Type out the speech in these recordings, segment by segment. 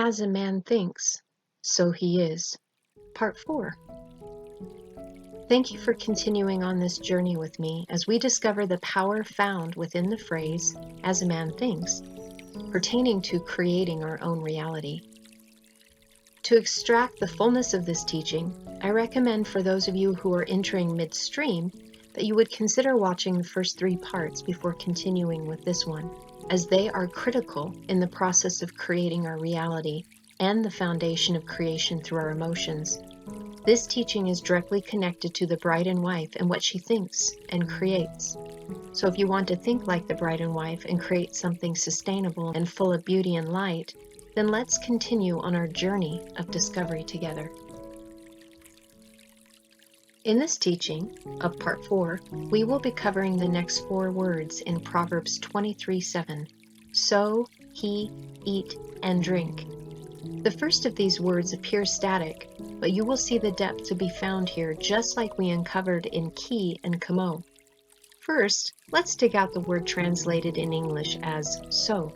As a man thinks, so he is. Part 4. Thank you for continuing on this journey with me as we discover the power found within the phrase, as a man thinks, pertaining to creating our own reality. To extract the fullness of this teaching, I recommend for those of you who are entering midstream that you would consider watching the first 3 parts before continuing with this one, as they are critical in the process of creating our reality and the foundation of creation through our emotions. This teaching is directly connected to the bride and wife and what she thinks and creates. So if you want to think like the bride and wife and create something sustainable and full of beauty and light, then let's continue on our journey of discovery together. In this teaching of Part 4, we will be covering the next 4 words in Proverbs 23:7, sow, he, eat, and drink. The first of these words appear static, but you will see the depth to be found here just like we uncovered in ki and kamo. First, let's dig out the word translated in English as sow.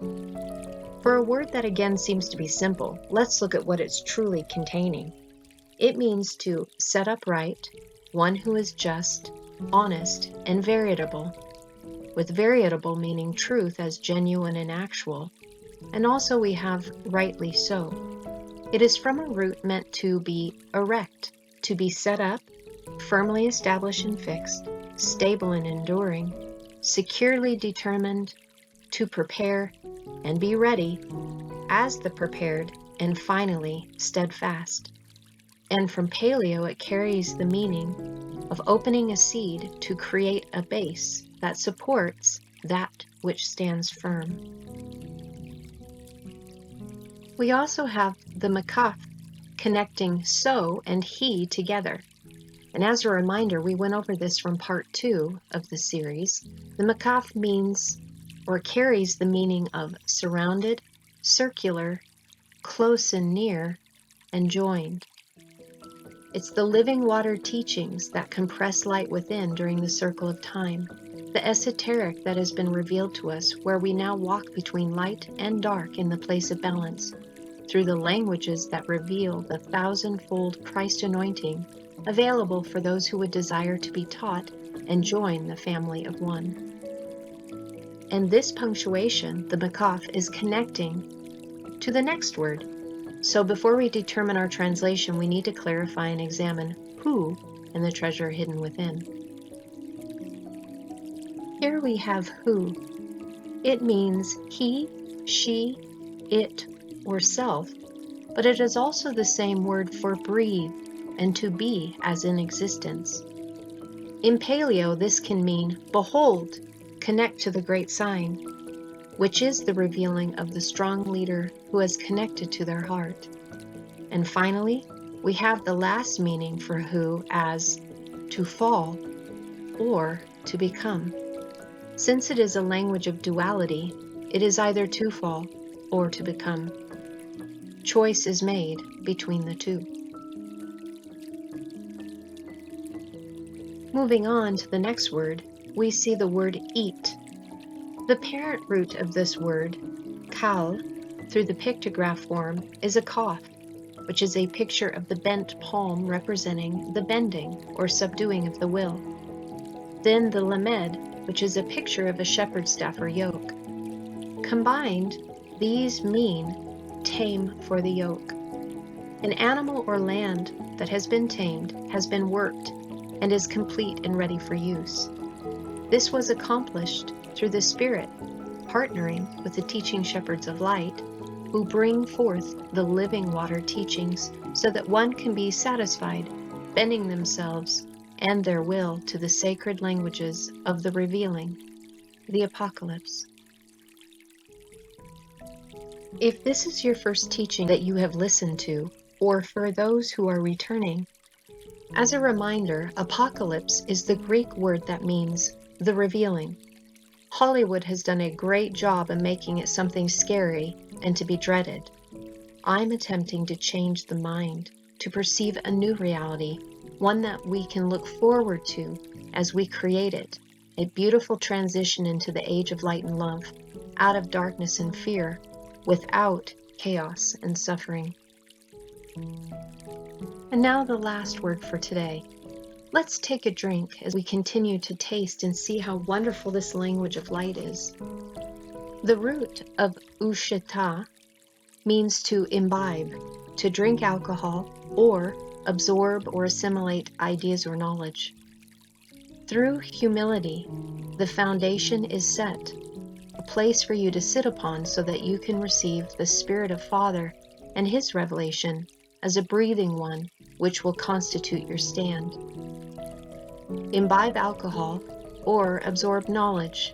For a word that again seems to be simple, let's look at what it's truly containing. It means to set up right, one who is just, honest, and veritable, with veritable meaning truth as genuine and actual, and also we have rightly so. It is from a root meant to be erect, to be set up, firmly established and fixed, stable and enduring, securely determined, to prepare and be ready, as the prepared, and finally steadfast. And from paleo it carries the meaning of opening a seed to create a base that supports that which stands firm. We also have the makaf connecting so and he together. And as a reminder, we went over this from part 2 of the series. The makaf means or carries the meaning of surrounded, circular, close and near, and joined. It's the living water teachings that compress light within during the circle of time, the esoteric that has been revealed to us where we now walk between light and dark in the place of balance, through the languages that reveal the 1,000-fold Christ anointing available for those who would desire to be taught and join the family of one. And this punctuation, the makaf, is connecting to the next word. So before we determine our translation, we need to clarify and examine who and the treasure hidden within. Here we have who. It means he, she, it, or self, but it is also the same word for breathe and to be as in existence. In paleo, this can mean behold, connect to the great sign, which is the revealing of the strong leader who has connected to their heart. And finally, we have the last meaning for who as to fall or to become. Since it is a language of duality, it is either to fall or to become. Choice is made between the two. Moving on to the next word, we see the word eat. The parent root of this word, kal, through the pictograph form, is a koth, which is a picture of the bent palm representing the bending or subduing of the will. Then the lamed, which is a picture of a shepherd's staff or yoke. Combined, these mean tame for the yoke. An animal or land that has been tamed has been worked and is complete and ready for use. This was accomplished through the Spirit, partnering with the teaching shepherds of light, who bring forth the living water teachings so that one can be satisfied, bending themselves and their will to the sacred languages of the revealing, the apocalypse. If this is your first teaching that you have listened to, or for those who are returning, as a reminder, apocalypse is the Greek word that means the revealing. Hollywood has done a great job of making it something scary and to be dreaded. I'm attempting to change the mind, to perceive a new reality, one that we can look forward to as we create it, a beautiful transition into the age of light and love, out of darkness and fear, without chaos and suffering. And now the last word for today. Let's take a drink as we continue to taste and see how wonderful this language of light is. The root of ushita means to imbibe, to drink alcohol, or absorb or assimilate ideas or knowledge. Through humility, the foundation is set, a place for you to sit upon so that you can receive the Spirit of Father and His revelation as a breathing one, which will constitute your stand. Imbibe alcohol or absorb knowledge,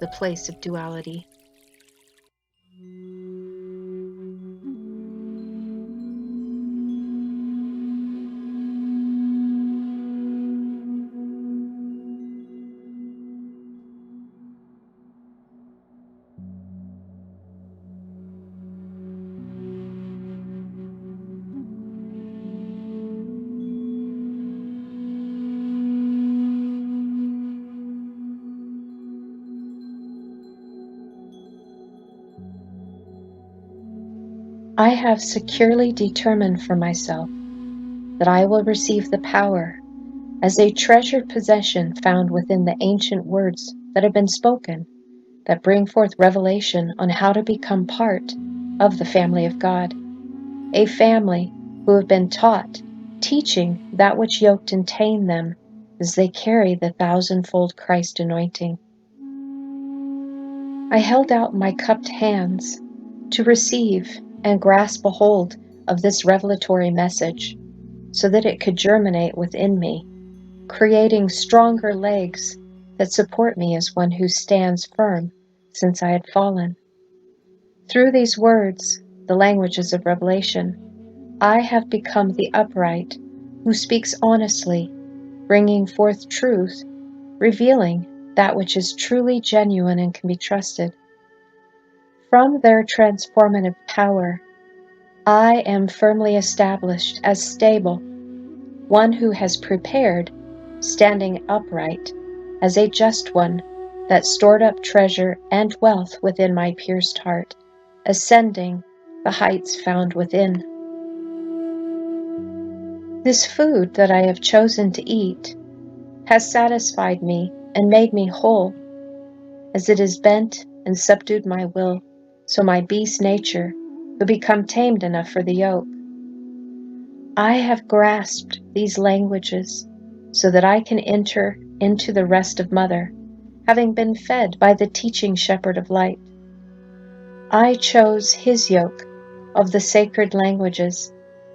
the place of duality. I have securely determined for myself that I will receive the power as a treasured possession found within the ancient words that have been spoken, that bring forth revelation on how to become part of the family of God, a family who have been taught, teaching that which yoked and tamed them as they carry the thousandfold Christ anointing. I held out my cupped hands to receive and grasp a hold of this revelatory message so that it could germinate within me, creating stronger legs that support me as one who stands firm since I had fallen. Through these words, the languages of revelation, I have become the upright who speaks honestly, bringing forth truth, revealing that which is truly genuine and can be trusted. From their transformative power, I am firmly established as stable, one who has prepared, standing upright, as a just one that stored up treasure and wealth within my pierced heart, ascending the heights found within. This food that I have chosen to eat has satisfied me and made me whole, as it has bent and subdued my will, so my beast nature will become tamed enough for the yoke. I have grasped these languages so that I can enter into the rest of Mother, having been fed by the teaching shepherd of light. I chose his yoke of the sacred languages,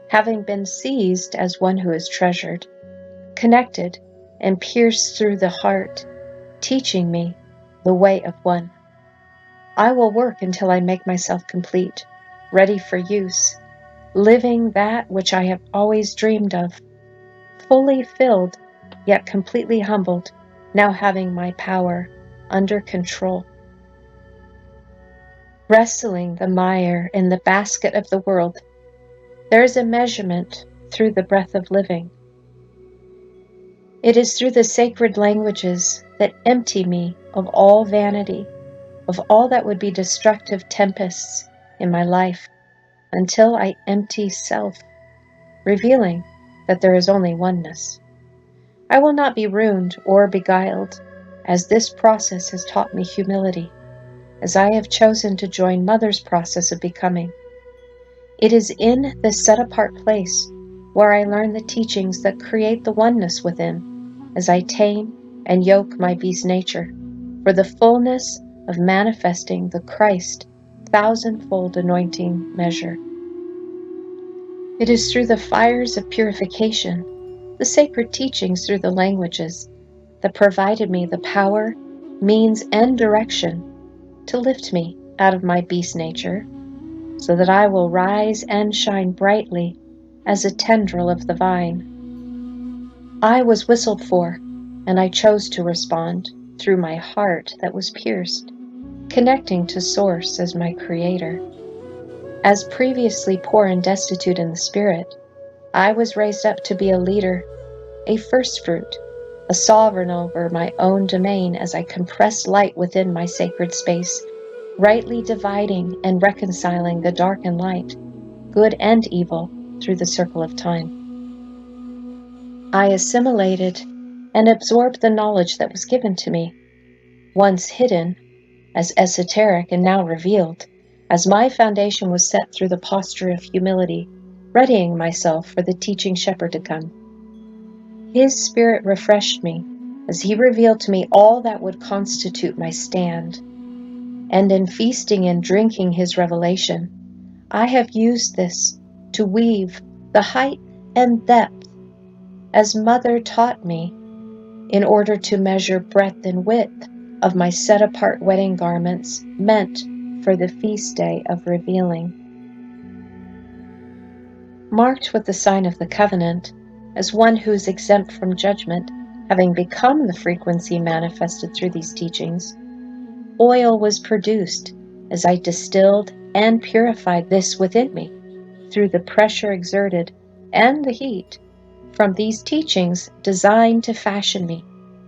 having been seized as one who is treasured, connected and pierced through the heart, teaching me the way of one. I will work until I make myself complete, ready for use, living that which I have always dreamed of, fully filled, yet completely humbled, now having my power under control. Wrestling the mire in the basket of the world, there is a measurement through the breath of living. It is through the sacred languages that empty me of all vanity, of all that would be destructive tempests in my life, until I empty self, revealing that there is only oneness. I will not be ruined or beguiled, as this process has taught me humility, as I have chosen to join Mother's process of becoming. It is in this set-apart place where I learn the teachings that create the oneness within, as I tame and yoke my beast nature, for the fullness of manifesting the Christ thousandfold anointing measure. It is through the fires of purification, the sacred teachings through the languages, that provided me the power, means, and direction to lift me out of my beast nature, so that I will rise and shine brightly as a tendril of the vine. I was whistled for, and I chose to respond through my heart that was pierced, connecting to Source as my creator. As previously poor and destitute in the spirit, I was raised up to be a leader, a first fruit, a sovereign over my own domain as I compressed light within my sacred space, rightly dividing and reconciling the dark and light, good and evil, through the circle of time. I assimilated and absorbed the knowledge that was given to me, once hidden as esoteric and now revealed, as my foundation was set through the posture of humility, readying myself for the teaching shepherd to come. His Spirit refreshed me as he revealed to me all that would constitute my stand, and in feasting and drinking his revelation, I have used this to weave the height and depth, as Mother taught me, in order to measure breadth and width of my set-apart wedding garments meant for the feast day of revealing. Marked with the sign of the covenant, as one who is exempt from judgment, having become the frequency manifested through these teachings, oil was produced as I distilled and purified this within me through the pressure exerted and the heat from these teachings designed to fashion me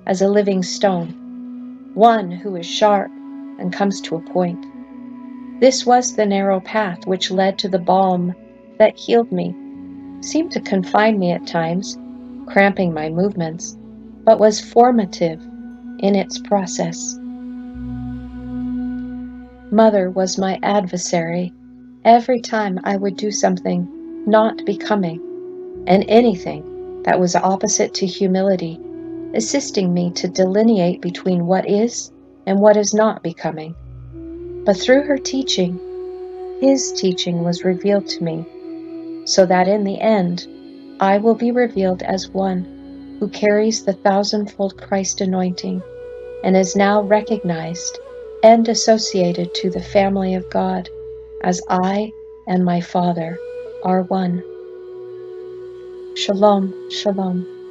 as a living stone, one who is sharp and comes to a point. This was the narrow path which led to the balm that healed me, seemed to confine me at times, cramping my movements, but was formative in its process. Mother was my adversary every time I would do something not becoming, and anything that was opposite to humility, assisting me to delineate between what is and what is not becoming. But through her teaching, his teaching was revealed to me, so that in the end, I will be revealed as one who carries the thousandfold Christ anointing and is now recognized and associated to the family of God, as I and my Father are one. Shalom, shalom.